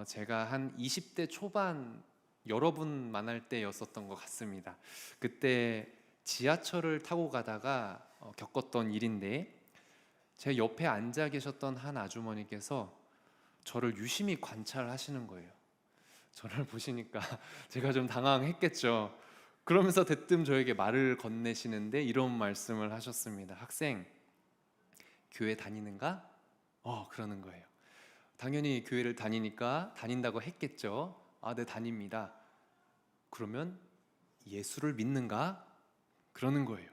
제가 한 20대 초반 여러 분 만날 때였었던 것 같습니다. 그때 지하철을 타고 가다가 겪었던 일인데, 제 옆에 앉아 계셨던 한 아주머니께서 저를 유심히 관찰하시는 거예요. 저를 보시니까 제가 좀 당황했겠죠. 그러면서 대뜸 저에게 말을 건네시는데 이런 말씀을 하셨습니다. 학생, 교회 다니는가? 그러는 거예요. 당연히 교회를 다니니까 다닌다고 했겠죠. 아, 네, 다닙니다. 그러면 예수를 믿는가? 그러는 거예요.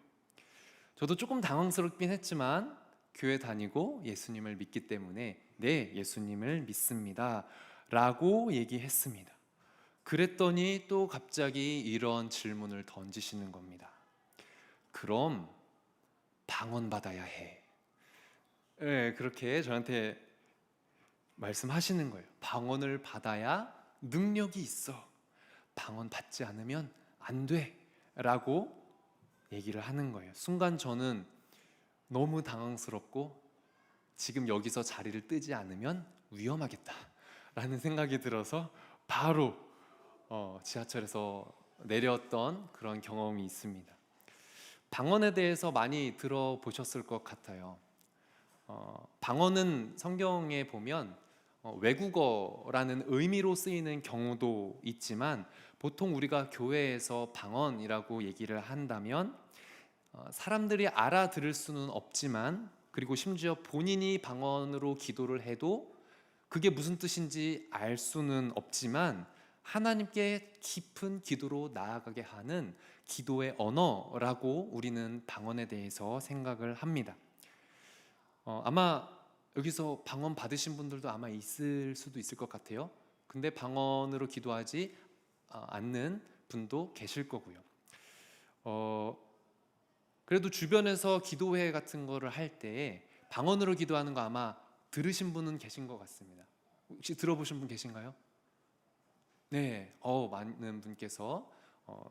저도 조금 당황스럽긴 했지만 교회 다니고 예수님을 믿기 때문에 네, 예수님을 믿습니다 라고 얘기했습니다. 그랬더니 또 갑자기 이런 질문을 던지시는 겁니다. 그럼 방언 받아야 해. 네, 그렇게 저한테 말씀하시는 거예요. 방언을 받아야 능력이 있어. 방언 받지 않으면 안 돼. 라고 얘기를 하는 거예요. 순간 저는 너무 당황스럽고 지금 여기서 자리를 뜨지 않으면 위험하겠다 라는 생각이 들어서 바로 지하철에서 내렸던 그런 경험이 있습니다. 방언에 대해서 많이 들어보셨을 것 같아요. 방언은 성경에 보면 외국어라는 의미로 쓰이는 경우도 있지만, 보통 우리가 교회에서 방언이라고 얘기를 한다면 사람들이 알아들을 수는 없지만, 그리고 심지어 본인이 방언으로 기도를 해도 그게 무슨 뜻인지 알 수는 없지만 하나님께 깊은 기도로 나아가게 하는 기도의 언어라고 우리는 방언에 대해서 생각을 합니다. 아마 여기서 방언 받으신 분들도 아마 있을 수도 있을 것 같아요. 근데 방언으로 기도하지 않는 분도 계실 거고요. 그래도 주변에서 기도회 같은 거를 할 때 방언으로 기도하는 거 아마 들으신 분은 계신 것 같습니다. 혹시 들어보신 분 계신가요? 네, 많은 분께서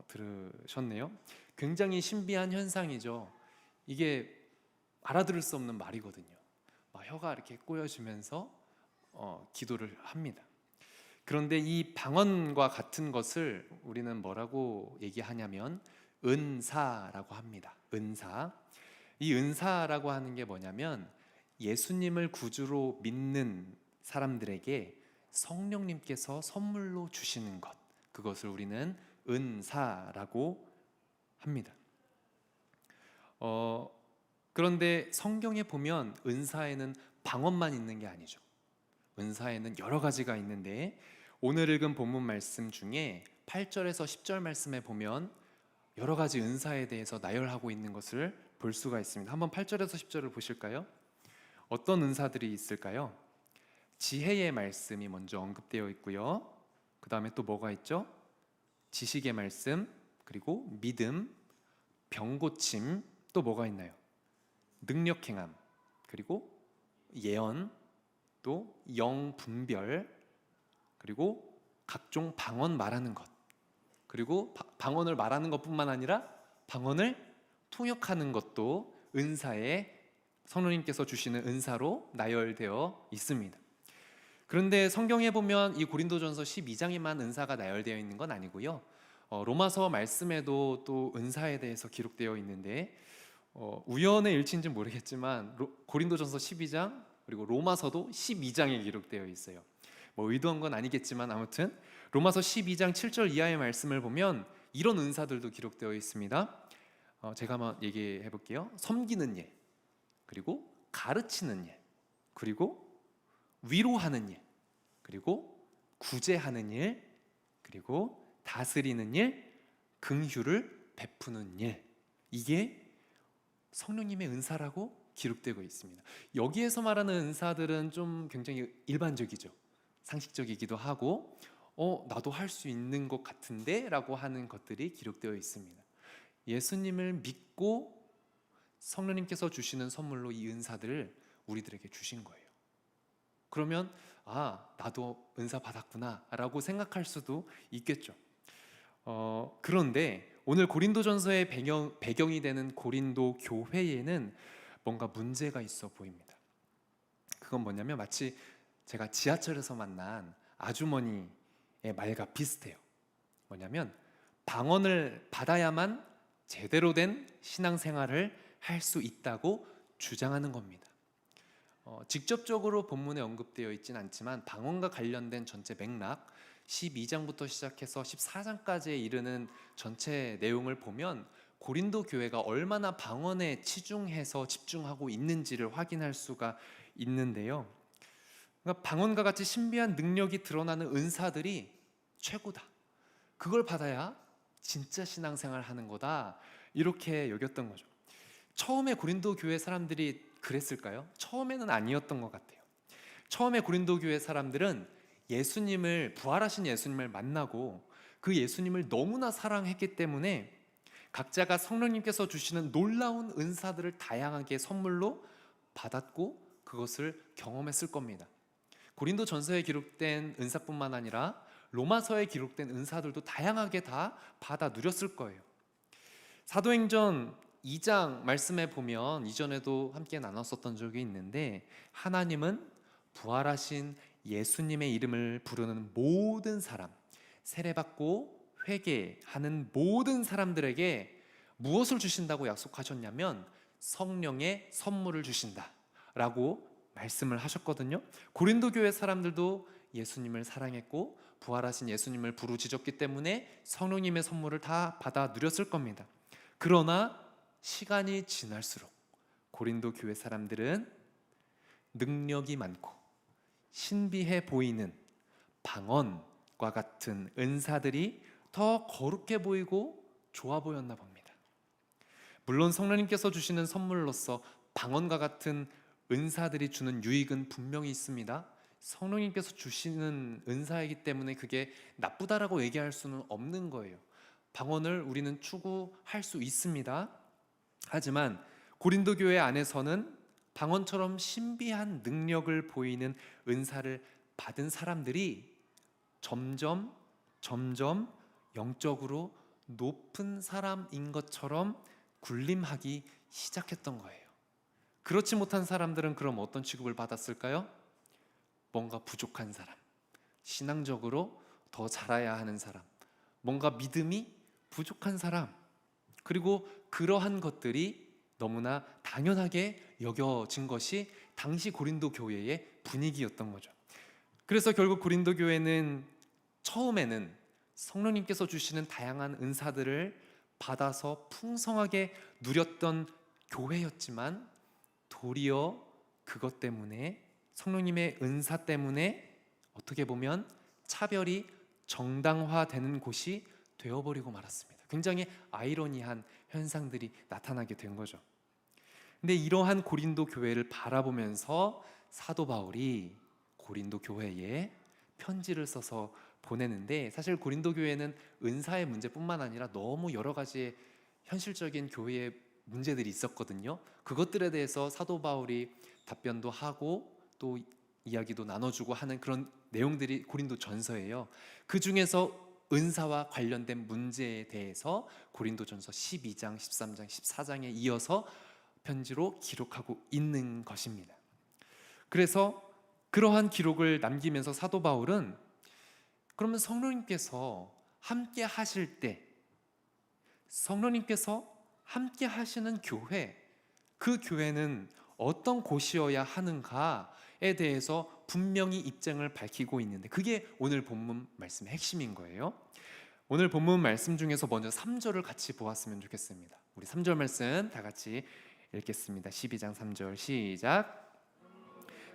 들으셨네요. 굉장히 신비한 현상이죠. 이게 알아들을 수 없는 말이거든요. 막 혀가 이렇게 꼬여지면서 기도를 합니다. 그런데 이 방언과 같은 것을 우리는 뭐라고 얘기하냐면 은사라고 합니다. 은사. 이 은사라고 하는 게 뭐냐면 예수님을 구주로 믿는 사람들에게 성령님께서 선물로 주시는 것, 그것을 우리는 은사라고 합니다. 그런데 성경에 보면 은사에는 방언만 있는 게 아니죠. 은사에는 여러 가지가 있는데, 오늘 읽은 본문 말씀 중에 8절에서 10절 말씀에 보면 여러 가지 은사에 대해서 나열하고 있는 것을 볼 수가 있습니다. 한번 8절에서 10절을 보실까요? 어떤 은사들이 있을까요? 지혜의 말씀이 먼저 언급되어 있고요. 그 다음에 또 뭐가 있죠? 지식의 말씀, 그리고 믿음, 병고침, 또 뭐가 있나요? 능력 행함, 그리고 예언, 또 영분별, 그리고 각종 방언 말하는 것, 그리고 방언을 말하는 것뿐만 아니라 방언을 통역하는 것도 은사에 성령님께서 주시는 은사로 나열되어 있습니다. 그런데 성경에 보면 이 고린도전서 12장에만 은사가 나열되어 있는 건 아니고요. 로마서 말씀에도 또 은사에 대해서 기록되어 있는데, 우연의 일치인지 모르겠지만 고린도전서 12장 그리고 로마서도 12장에 기록되어 있어요. 뭐 의도한 건 아니겠지만 아무튼 로마서 12장 7절 이하의 말씀을 보면 이런 은사들도 기록되어 있습니다. 제가 한번 얘기해 볼게요. 섬기는 일, 그리고 가르치는 일, 그리고 위로하는 일, 그리고 구제하는 일, 그리고 다스리는 일, 긍휼을 베푸는 일, 이게 성령님의 은사라고 기록되고 있습니다. 여기에서 말하는 은사들은 좀 굉장히 일반적이죠. 상식적이기도 하고 나도 할 수 있는 것 같은데 라고 하는 것들이 기록되어 있습니다. 예수님을 믿고 성령님께서 주시는 선물로 이 은사들을 우리들에게 주신 거예요. 그러면 나도 은사 받았구나 라고 생각할 수도 있겠죠. 그런데 오늘 고린도전서의 배경이 되는 고린도 교회에는 뭔가 문제가 있어 보입니다. 그건 뭐냐면 마치 제가 지하철에서 만난 아주머니의 말과 비슷해요. 뭐냐면 방언을 받아야만 제대로 된 신앙생활을 할 수 있다고 주장하는 겁니다. 직접적으로 본문에 언급되어 있진 않지만 방언과 관련된 전체 맥락 12장부터 시작해서 14장까지에 이르는 전체 내용을 보면 고린도 교회가 얼마나 방언에 치중해서 집중하고 있는지를 확인할 수가 있는데요. 그러니까 방언과 같이 신비한 능력이 드러나는 은사들이 최고다. 그걸 받아야 진짜 신앙생활 하는 거다. 이렇게 여겼던 거죠. 처음에 고린도 교회 사람들이 그랬을까요? 처음에는 아니었던 것 같아요. 처음에 고린도 교회 사람들은 부활하신 예수님을 만나고 그 예수님을 너무나 사랑했기 때문에 각자가 성령님께서 주시는 놀라운 은사들을 다양하게 선물로 받았고 그것을 경험했을 겁니다. 고린도 전서에 기록된 은사뿐만 아니라 로마서에 기록된 은사들도 다양하게 다 받아 누렸을 거예요. 사도행전 2장 말씀에 보면 이전에도 함께 나눴었던 적이 있는데 하나님은 부활하신 예수님의 이름을 부르는 모든 사람, 세례받고 회개하는 모든 사람들에게 무엇을 주신다고 약속하셨냐면 성령의 선물을 주신다라고 말씀을 하셨거든요. 고린도 교회 사람들도 예수님을 사랑했고 부활하신 예수님을 부르짖었기 때문에 성령님의 선물을 다 받아 누렸을 겁니다. 그러나 시간이 지날수록 고린도 교회 사람들은 능력이 많고 신비해 보이는 방언과 같은 은사들이 더 거룩해 보이고 좋아 보였나 봅니다. 물론 성령님께서 주시는 선물로서 방언과 같은 은사들이 주는 유익은 분명히 있습니다. 성령님께서 주시는 은사이기 때문에 그게 나쁘다라고 얘기할 수는 없는 거예요. 방언을 우리는 추구할 수 있습니다. 하지만 고린도 교회 안에서는 방언처럼 신비한 능력을 보이는 은사를 받은 사람들이 점점 영적으로 높은 사람인 것처럼 군림하기 시작했던 거예요. 그렇지 못한 사람들은 그럼 어떤 취급을 받았을까요? 뭔가 부족한 사람, 신앙적으로 더 자라야 하는 사람, 뭔가 믿음이 부족한 사람, 그리고 그러한 것들이 너무나 당연하게 여겨진 것이 당시 고린도 교회의 분위기였던 거죠. 그래서 결국 고린도 교회는 처음에는 성령님께서 주시는 다양한 은사들을 받아서 풍성하게 누렸던 교회였지만 도리어 그것 때문에 성령님의 은사 때문에 어떻게 보면 차별이 정당화되는 곳이 되어버리고 말았습니다. 굉장히 아이러니한 현상들이 나타나게 된 거죠. 근데 이러한 고린도 교회를 바라보면서 사도 바울이 고린도 교회에 편지를 써서 보내는데 사실 고린도 교회는 은사의 문제뿐만 아니라 너무 여러 가지의 현실적인 교회의 문제들이 있었거든요. 그것들에 대해서 사도 바울이 답변도 하고 또 이야기도 나눠주고 하는 그런 내용들이 고린도 전서예요. 그 중에서 은사와 관련된 문제에 대해서 고린도전서 12장, 13장, 14장에 이어서 편지로 기록하고 있는 것입니다. 그래서 그러한 기록을 남기면서 사도 바울은 그러면 성령님께서 함께 하실 때 성령님께서 함께 하시는 교회, 그 교회는 어떤 곳이어야 하는가에 대해서 분명히 입장을 밝히고 있는데 그게 오늘 본문 말씀의 핵심인 거예요. 오늘 본문 말씀 중에서 먼저 3절을 같이 보았으면 좋겠습니다. 우리 3절 말씀 다 같이 읽겠습니다. 12장 3절 시작.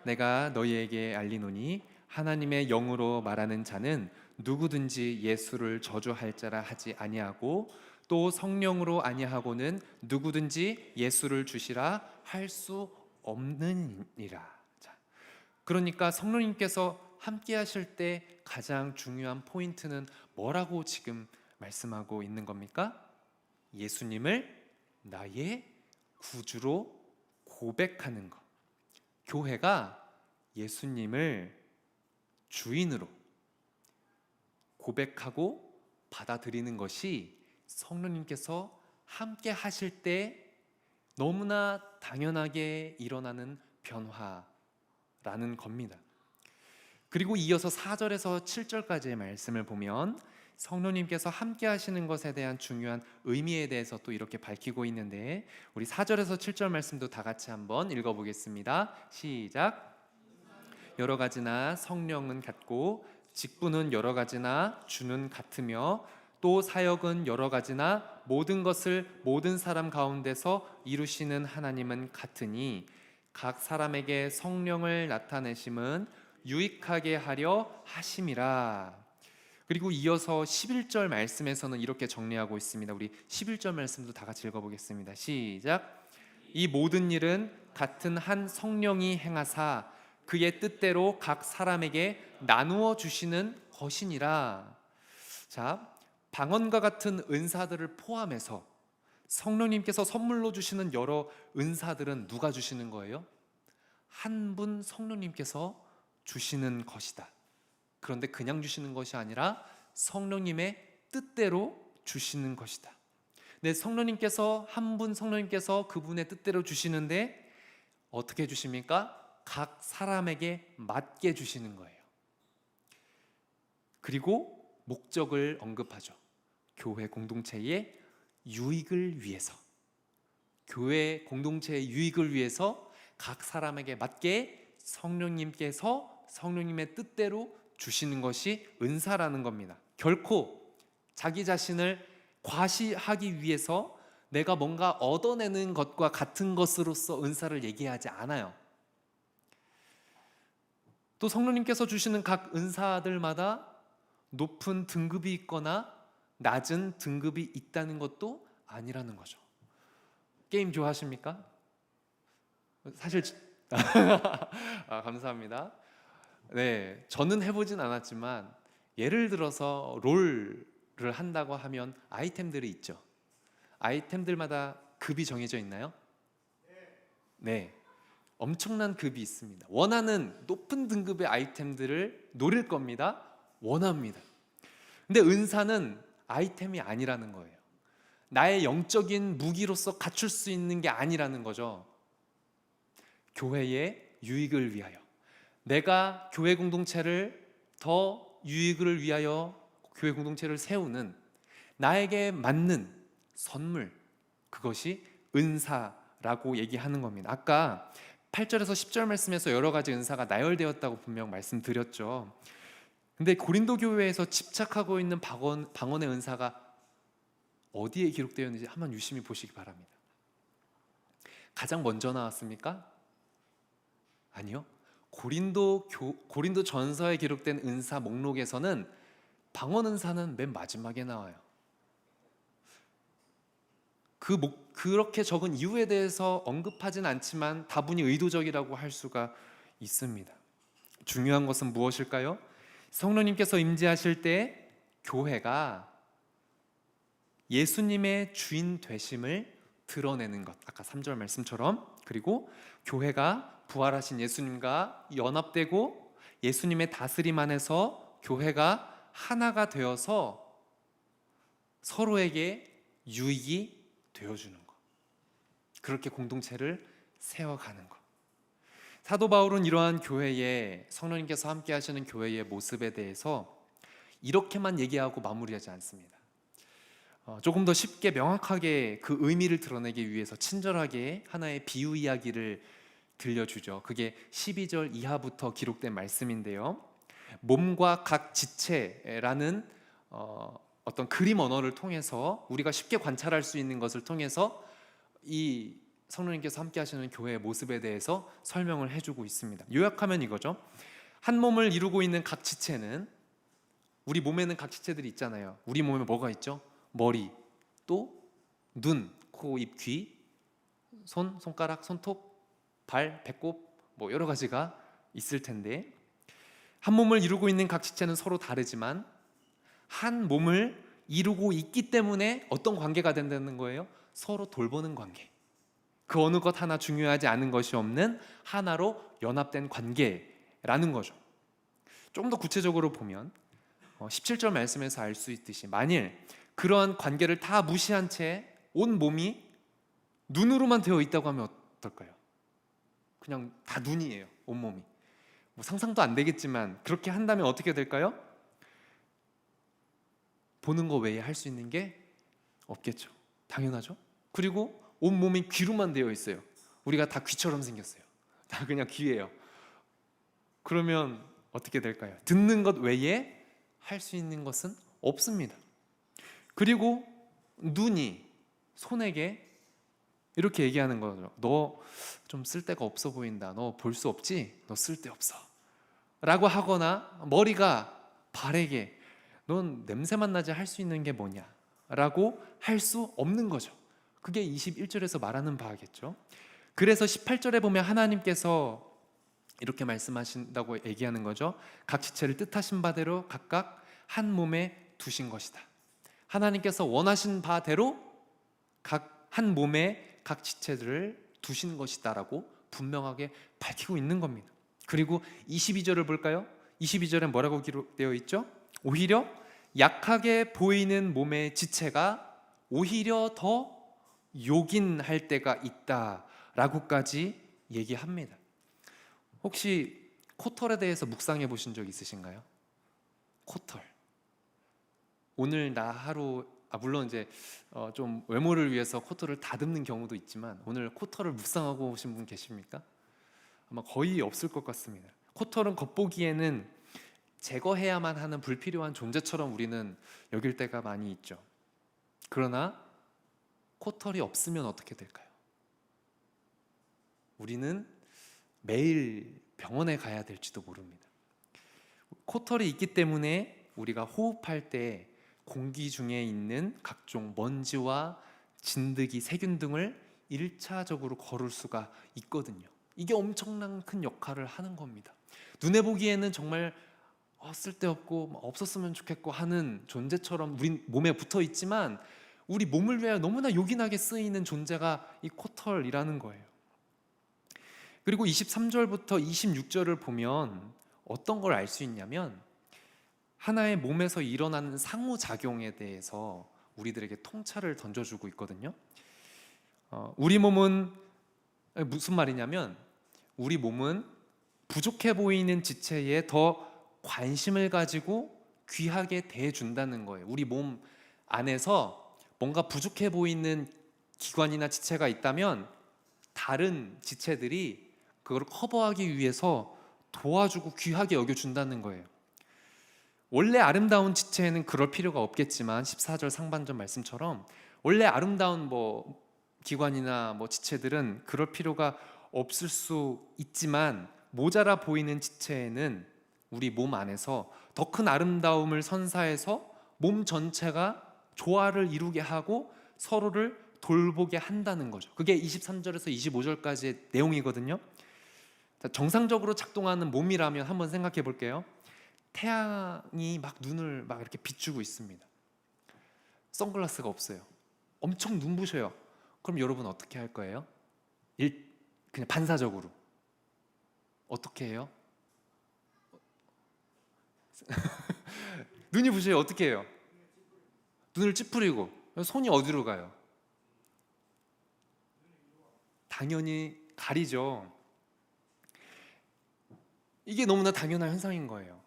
내가 너희에게 알리노니 하나님의 영으로 말하는 자는 누구든지 예수를 저주할 자라 하지 아니하고 또 성령으로 아니하고는 누구든지 예수를 주시라 할 수 없느니라. 그러니까 성령님께서 함께 하실 때 가장 중요한 포인트는 뭐라고 지금 말씀하고 있는 겁니까? 예수님을 나의 구주로 고백하는 것. 교회가 예수님을 주인으로 고백하고 받아들이는 것이 성령님께서 함께 하실 때 너무나 당연하게 일어나는 변화라는 겁니다. 그리고 이어서 4절에서 7절까지의 말씀을 보면 성령님께서 함께 하시는 것에 대한 중요한 의미에 대해서 또 이렇게 밝히고 있는데, 우리 4절에서 7절 말씀도 다 같이 한번 읽어보겠습니다. 시작. 여러 가지나 성령은 같고 직분은 여러 가지나 주는 같으며 또 사역은 여러 가지나 모든 것을 모든 사람 가운데서 이루시는 하나님은 같으니 각 사람에게 성령을 나타내심은 유익하게 하려 하심이라. 그리고 이어서 11절 말씀에서는 이렇게 정리하고 있습니다. 우리 11절 말씀도 다 같이 읽어보겠습니다. 시작. 이 모든 일은 같은 한 성령이 행하사 그의 뜻대로 각 사람에게 나누어 주시는 것이니라. 자, 방언과 같은 은사들을 포함해서 성령님께서 선물로 주시는 여러 은사들은 누가 주시는 거예요? 한 분 성령님께서 주시는 것이다. 그런데 그냥 주시는 것이 아니라 성령님의 뜻대로 주시는 것이다. 네, 성령님께서 한 분 성령님께서 그분의 뜻대로 주시는데 어떻게 주십니까? 각 사람에게 맞게 주시는 거예요. 그리고 목적을 언급하죠. 교회 공동체의 유익을 위해서, 교회 공동체의 유익을 위해서 각 사람에게 맞게 성령님께서 성령님의 뜻대로 주시는 것이 은사라는 겁니다. 결코 자기 자신을 과시하기 위해서 내가 뭔가 얻어내는 것과 같은 것으로서 은사를 얘기하지 않아요. 또 성령님께서 주시는 각 은사들마다 높은 등급이 있거나 낮은 등급이 있다는 것도 아니라는 거죠. 게임 좋아하십니까? 사실 감사합니다. 네, 저는 해보진 않았지만 예를 들어서 롤을 한다고 하면 아이템들이 있죠. 아이템들마다 급이 정해져 있나요? 네, 엄청난 급이 있습니다. 원하는 높은 등급의 아이템들을 노릴 겁니다. 원합니다. 근데 은사는 아이템이 아니라는 거예요. 나의 영적인 무기로서 갖출 수 있는 게 아니라는 거죠. 교회의 유익을 위하여, 내가 교회 공동체를 더 유익을 위하여 교회 공동체를 세우는 나에게 맞는 선물, 그것이 은사라고 얘기하는 겁니다. 아까 8절에서 10절 말씀에서 여러 가지 은사가 나열되었다고 분명 말씀드렸죠. 근데 고린도 교회에서 집착하고 있는 방언의 은사가 어디에 기록되어 있는지 한번 유심히 보시기 바랍니다. 가장 먼저 나왔습니까? 아니요. 고린도 전서에 기록된 은사 목록에서는 방언 은사는 맨 마지막에 나와요. 그렇게 적은 이유에 대해서 언급하진 않지만 다분히 의도적이라고 할 수가 있습니다. 중요한 것은 무엇일까요? 성령님께서 임재하실 때 교회가 예수님의 주인 되심을 드러내는 것, 아까 3절 말씀처럼, 그리고 교회가 부활하신 예수님과 연합되고 예수님의 다스림 안에서 교회가 하나가 되어서 서로에게 유익이 되어주는 것, 그렇게 공동체를 세워가는 것. 사도 바울은 이러한 교회의, 성령님께서 함께 하시는 교회의 모습에 대해서 이렇게만 얘기하고 마무리하지 않습니다. 조금 더 쉽게 명확하게 그 의미를 드러내기 위해서 친절하게 하나의 비유 이야기를 들려주죠. 그게 12절 이하부터 기록된 말씀인데요, 몸과 각 지체라는 어떤 그림 언어를 통해서 우리가 쉽게 관찰할 수 있는 것을 통해서 이 성령님께서 함께 하시는 교회의 모습에 대해서 설명을 해주고 있습니다. 요약하면 이거죠. 한 몸을 이루고 있는 각 지체는, 우리 몸에는 각 지체들이 있잖아요. 우리 몸에 뭐가 있죠? 머리, 또 눈, 코, 입, 귀, 손, 손가락, 손톱, 발, 배꼽, 뭐 여러 가지가 있을 텐데, 한 몸을 이루고 있는 각 지체는 서로 다르지만 한 몸을 이루고 있기 때문에 어떤 관계가 된다는 거예요? 서로 돌보는 관계. 그 어느 것 하나 중요하지 않은 것이 없는 하나로 연합된 관계라는 거죠. 조금 더 구체적으로 보면 17절 말씀에서 알 수 있듯이, 만일 그러한 관계를 다 무시한 채 온 몸이 눈으로만 되어 있다고 하면 어떨까요? 그냥 다 눈이에요, 온몸이. 뭐 상상도 안 되겠지만 그렇게 한다면 어떻게 될까요? 보는 거 외에 할 수 있는 게 없겠죠. 당연하죠. 그리고 온몸이 귀로만 되어 있어요. 우리가 다 귀처럼 생겼어요. 다 그냥 귀예요. 그러면 어떻게 될까요? 듣는 것 외에 할 수 있는 것은 없습니다. 그리고 눈이 손에게 이렇게 얘기하는 거죠. 너 좀 쓸데가 없어 보인다. 너 볼 수 없지? 너 쓸데없어. 라고 하거나 머리가 발에게 넌 냄새만 나지 할 수 있는 게 뭐냐? 라고 할 수 없는 거죠. 그게 21절에서 말하는 바겠죠. 그래서 18절에 보면 하나님께서 이렇게 말씀하신다고 얘기하는 거죠. 각 지체를 뜻하신 바대로 각각 한 몸에 두신 것이다. 하나님께서 원하신 바대로 각 한 몸에 각 지체들을 두신 것이다라고 분명하게 밝히고 있는 겁니다. 그리고 22절을 볼까요? 22절에 뭐라고 기록되어 있죠? 오히려 약하게 보이는 몸의 지체가 오히려 더 요긴할 때가 있다라고까지 얘기합니다. 혹시 코털에 대해서 묵상해 보신 적 있으신가요? 코털. 오늘 나 하루 물론 이제 좀 외모를 위해서 코털을 다듬는 경우도 있지만 오늘 코털을 묵상하고 오신 분 계십니까? 아마 거의 없을 것 같습니다. 코털은 겉보기에는 제거해야만 하는 불필요한 존재처럼 우리는 여길 때가 많이 있죠. 그러나 코털이 없으면 어떻게 될까요? 우리는 매일 병원에 가야 될지도 모릅니다. 코털이 있기 때문에 우리가 호흡할 때 공기 중에 있는 각종 먼지와 진드기, 세균 등을 1차적으로 거를 수가 있거든요. 이게 엄청난 큰 역할을 하는 겁니다. 눈에 보기에는 정말 쓸데없고 없었으면 좋겠고 하는 존재처럼 우리 몸에 붙어 있지만 우리 몸을 위하여 너무나 요긴하게 쓰이는 존재가 이 코털이라는 거예요. 그리고 23절부터 26절을 보면 어떤 걸 알 수 있냐면 하나의 몸에서 일어나는 상호작용에 대해서 우리들에게 통찰을 던져주고 있거든요. 우리 몸은 무슨 말이냐면 우리 몸은 부족해 보이는 지체에 더 관심을 가지고 귀하게 대해준다는 거예요. 우리 몸 안에서 뭔가 부족해 보이는 기관이나 지체가 있다면 다른 지체들이 그걸 커버하기 위해서 도와주고 귀하게 여겨준다는 거예요. 원래 아름다운 지체에는 그럴 필요가 없겠지만 14절 상반절 말씀처럼 원래 아름다운 기관이나 지체들은 그럴 필요가 없을 수 있지만 모자라 보이는 지체에는 우리 몸 안에서 더 큰 아름다움을 선사해서 몸 전체가 조화를 이루게 하고 서로를 돌보게 한다는 거죠. 그게 23절에서 25절까지의 내용이거든요. 정상적으로 작동하는 몸이라면 한번 생각해 볼게요. 태양이 막 눈을 막 이렇게 비추고 있습니다. 선글라스가 없어요. 엄청 눈부셔요. 그럼 여러분 어떻게 할 거예요? 그냥 반사적으로 어떻게 해요? 눈이 부셔요. 어떻게 해요? 눈을 찌푸리고. 손이 어디로 가요? 당연히 가리죠. 이게 너무나 당연한 현상인 거예요.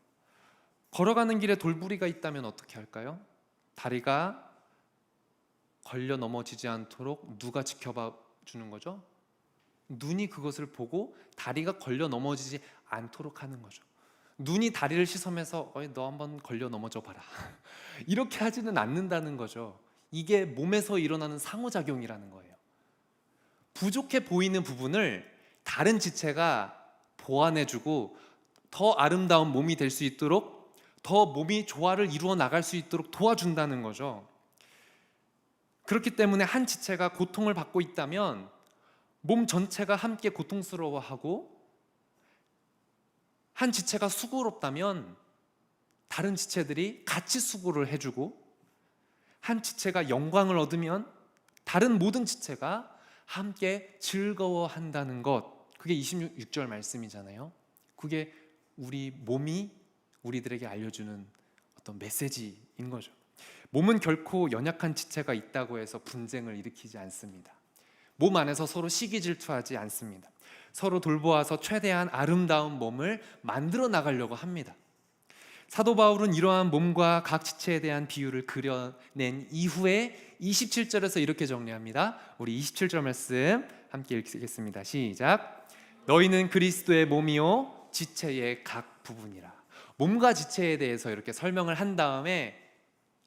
걸어가는 길에 돌부리가 있다면 어떻게 할까요? 다리가 걸려 넘어지지 않도록 누가 지켜봐 주는 거죠? 눈이 그것을 보고 다리가 걸려 넘어지지 않도록 하는 거죠. 눈이 다리를 씻으면서 너 한번 걸려 넘어져 봐라 이렇게 하지는 않는다는 거죠. 이게 몸에서 일어나는 상호작용이라는 거예요. 부족해 보이는 부분을 다른 지체가 보완해주고 더 아름다운 몸이 될 수 있도록 더 몸이 조화를 이루어 나갈 수 있도록 도와준다는 거죠. 그렇기 때문에 한 지체가 고통을 받고 있다면 몸 전체가 함께 고통스러워하고 한 지체가 수고롭다면 다른 지체들이 같이 수고를 해주고 한 지체가 영광을 얻으면 다른 모든 지체가 함께 즐거워한다는 것, 그게 26절 말씀이잖아요. 그게 우리 몸이 우리들에게 알려주는 어떤 메시지인 거죠. 몸은 결코 연약한 지체가 있다고 해서 분쟁을 일으키지 않습니다. 몸 안에서 서로 시기 질투하지 않습니다. 서로 돌보아서 최대한 아름다운 몸을 만들어 나가려고 합니다. 사도 바울은 이러한 몸과 각 지체에 대한 비유를 그려낸 이후에 27절에서 이렇게 정리합니다. 우리 27절 말씀 함께 읽겠습니다. 시작. 너희는 그리스도의 몸이요 지체의 각 부분이라. 몸과 지체에 대해서 이렇게 설명을 한 다음에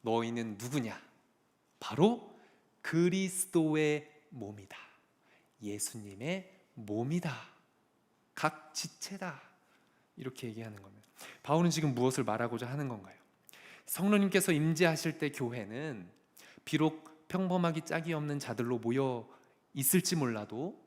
너희는 누구냐? 바로 그리스도의 몸이다. 예수님의 몸이다. 각 지체다. 이렇게 얘기하는 겁니다. 바울은 지금 무엇을 말하고자 하는 건가요? 성령님께서 임재하실 때 교회는 비록 평범하기 짝이 없는 자들로 모여 있을지 몰라도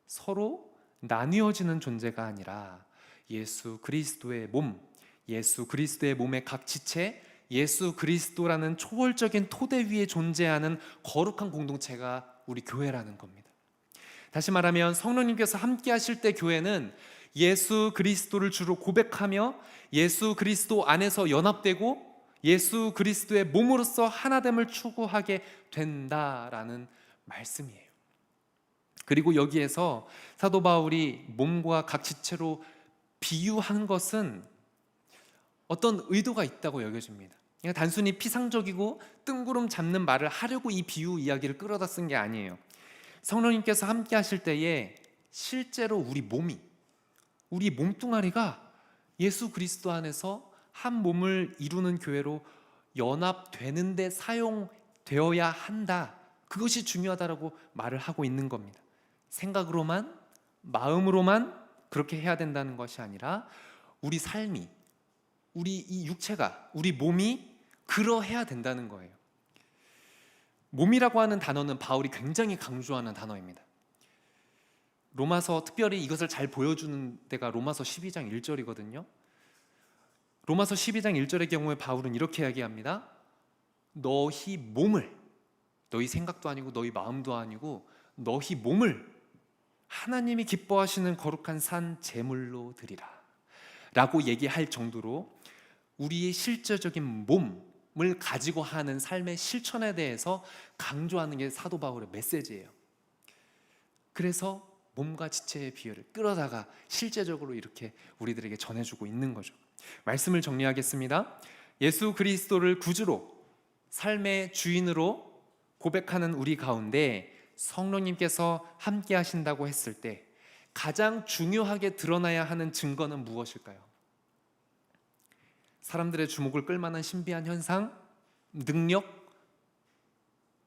서로 나뉘어지는 존재가 아니라 예수 그리스도의 몸, 예수 그리스도의 몸의 각 지체, 예수 그리스도라는 초월적인 토대 위에 존재하는 거룩한 공동체가 우리 교회라는 겁니다. 다시 말하면 성령님께서 함께 하실 때 교회는 예수 그리스도를 주로 고백하며 예수 그리스도 안에서 연합되고 예수 그리스도의 몸으로서 하나됨을 추구하게 된다라는 말씀이에요. 그리고 여기에서 사도 바울이 몸과 각 지체로 비유한 것은 어떤 의도가 있다고 여겨집니다. 그러니까 단순히 피상적이고 뜬구름 잡는 말을 하려고 이 비유 이야기를 끌어다 쓴 게 아니에요. 성령님께서 함께 하실 때에 실제로 우리 몸뚱아리가 예수 그리스도 안에서 한 몸을 이루는 교회로 연합되는 데 사용되어야 한다. 그것이 중요하다라고 말을 하고 있는 겁니다. 생각으로만, 마음으로만 그렇게 해야 된다는 것이 아니라 우리 삶이, 우리 이 육체가, 우리 몸이 그러해야 된다는 거예요. 몸이라고 하는 단어는 바울이 굉장히 강조하는 단어입니다. 로마서, 특별히 이것을 잘 보여주는 데가 로마서 12장 1절이거든요. 로마서 12장 1절의 경우에 바울은 이렇게 이야기합니다. 너희 몸을, 너희 생각도 아니고 너희 마음도 아니고 너희 몸을 하나님이 기뻐하시는 거룩한 산 제물로 드리라 라고 얘기할 정도로 우리의 실제적인 몸을 가지고 하는 삶의 실천에 대해서 강조하는 게 사도 바울의 메시지예요. 그래서 몸과 지체의 비유를 끌어다가 실제적으로 이렇게 우리들에게 전해주고 있는 거죠. 말씀을 정리하겠습니다. 예수 그리스도를 구주로, 삶의 주인으로 고백하는 우리 가운데 성령님께서 함께 하신다고 했을 때 가장 중요하게 드러나야 하는 증거는 무엇일까요? 사람들의 주목을 끌만한 신비한 현상, 능력,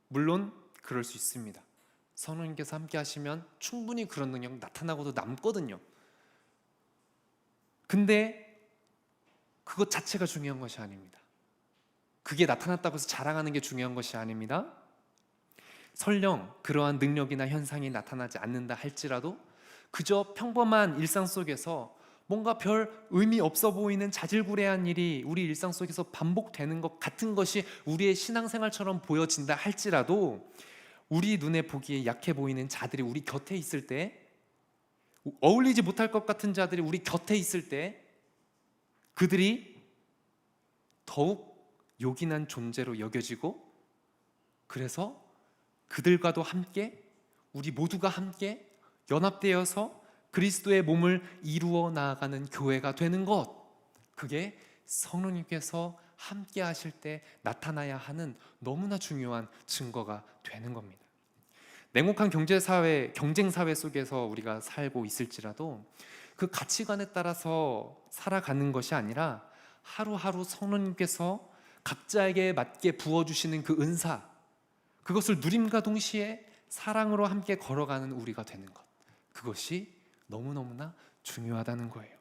물론 그럴 수 있습니다. 성령님께서 함께 하시면 충분히 그런 능력 나타나고도 남거든요. 근데 그것 자체가 중요한 것이 아닙니다. 그게 나타났다고 해서 자랑하는 게 중요한 것이 아닙니다. 설령 그러한 능력이나 현상이 나타나지 않는다 할지라도 그저 평범한 일상 속에서 뭔가 별 의미 없어 보이는 자질구레한 일이 우리 일상 속에서 반복되는 것 같은 것이 우리의 신앙생활처럼 보여진다 할지라도 우리 눈에 보기에 약해 보이는 자들이 우리 곁에 있을 때, 어울리지 못할 것 같은 자들이 우리 곁에 있을 때 그들이 더욱 요긴한 존재로 여겨지고, 그래서 그들과도 함께, 우리 모두가 함께 연합되어서 그리스도의 몸을 이루어 나아가는 교회가 되는 것, 그게 성령님께서 함께 하실 때 나타나야 하는 너무나 중요한 증거가 되는 겁니다. 냉혹한 경쟁사회 속에서 우리가 살고 있을지라도 그 가치관에 따라서 살아가는 것이 아니라 하루하루 성령님께서 각자에게 맞게 부어주시는 그 은사, 그것을 누림과 동시에 사랑으로 함께 걸어가는 우리가 되는 것, 그것이 너무너무나 중요하다는 거예요.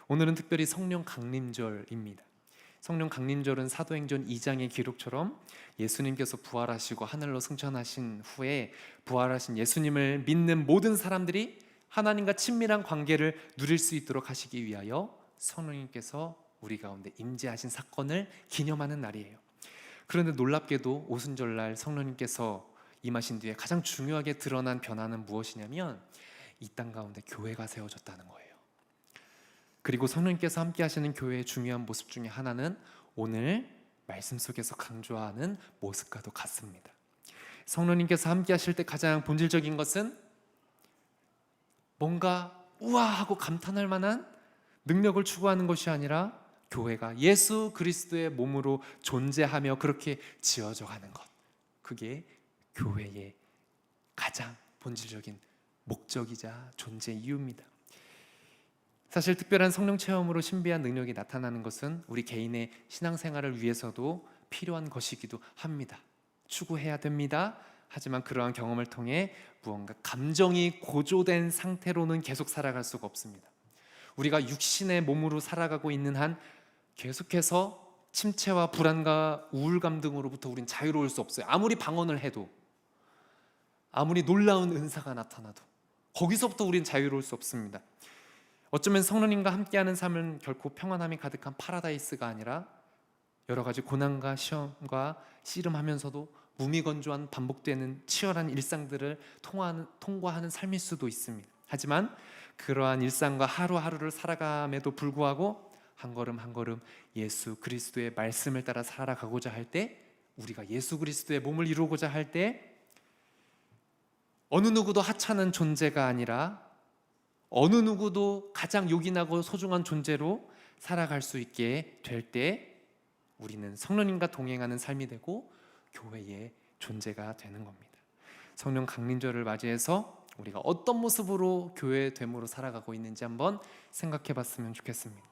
오늘은 특별히 성령 강림절입니다. 성령 강림절은 사도행전 2장의 기록처럼 예수님께서 부활하시고 하늘로 승천하신 후에 부활하신 예수님을 믿는 모든 사람들이 하나님과 친밀한 관계를 누릴 수 있도록 하시기 위하여 성령님께서 우리 가운데 임재하신 사건을 기념하는 날이에요. 그런데 놀랍게도 오순절날 성령님께서 임하신 뒤에 가장 중요하게 드러난 변화는 무엇이냐면 이 땅 가운데 교회가 세워졌다는 거예요. 그리고 성령님께서 함께 하시는 교회의 중요한 모습 중에 하나는 오늘 말씀 속에서 강조하는 모습과도 같습니다. 성령님께서 함께 하실 때 가장 본질적인 것은 뭔가 우와하고 감탄할 만한 능력을 추구하는 것이 아니라 교회가 예수 그리스도의 몸으로 존재하며 그렇게 지어져 가는 것, 그게 교회의 가장 본질적인 목적이자 존재 이유입니다. 사실 특별한 성령 체험으로 신비한 능력이 나타나는 것은 우리 개인의 신앙생활을 위해서도 필요한 것이기도 합니다. 추구해야 됩니다. 하지만 그러한 경험을 통해 무언가 감정이 고조된 상태로는 계속 살아갈 수가 없습니다. 우리가 육신의 몸으로 살아가고 있는 한 계속해서 침체와 불안과 우울감 등으로부터 우린 자유로울 수 없어요. 아무리 방언을 해도, 아무리 놀라운 은사가 나타나도 거기서부터 우린 자유로울 수 없습니다. 어쩌면 성령님과 함께하는 삶은 결코 평안함이 가득한 파라다이스가 아니라 여러 가지 고난과 시험과 씨름하면서도 무미건조한 반복되는 치열한 일상들을 통과하는 삶일 수도 있습니다. 하지만 그러한 일상과 하루하루를 살아감에도 불구하고 한 걸음 한 걸음 예수 그리스도의 말씀을 따라 살아가고자 할 때, 우리가 예수 그리스도의 몸을 이루고자 할 때 어느 누구도 하찮은 존재가 아니라 어느 누구도 가장 요긴하고 소중한 존재로 살아갈 수 있게 될 때 우리는 성령님과 동행하는 삶이 되고 교회의 존재가 되는 겁니다. 성령 강림절을 맞이해서 우리가 어떤 모습으로 교회됨으로 살아가고 있는지 한번 생각해 봤으면 좋겠습니다.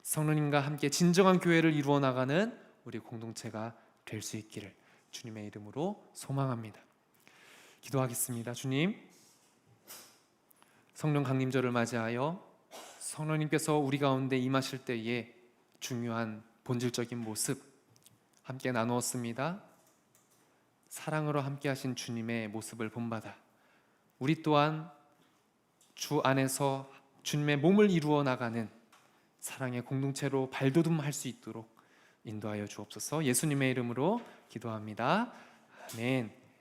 성령님과 함께 진정한 교회를 이루어 나가는 우리 공동체가 될 수 있기를 주님의 이름으로 소망합니다. 기도하겠습니다. 주님, 성령 강림절을 맞이하여 성령님께서 우리 가운데 임하실 때에 중요한 본질적인 모습 함께 나누었습니다. 사랑으로 함께 하신 주님의 모습을 본받아 우리 또한 주 안에서 주님의 몸을 이루어 나가는 사랑의 공동체로 발돋움할 수 있도록 인도하여 주옵소서. 예수님의 이름으로 기도합니다. 아멘.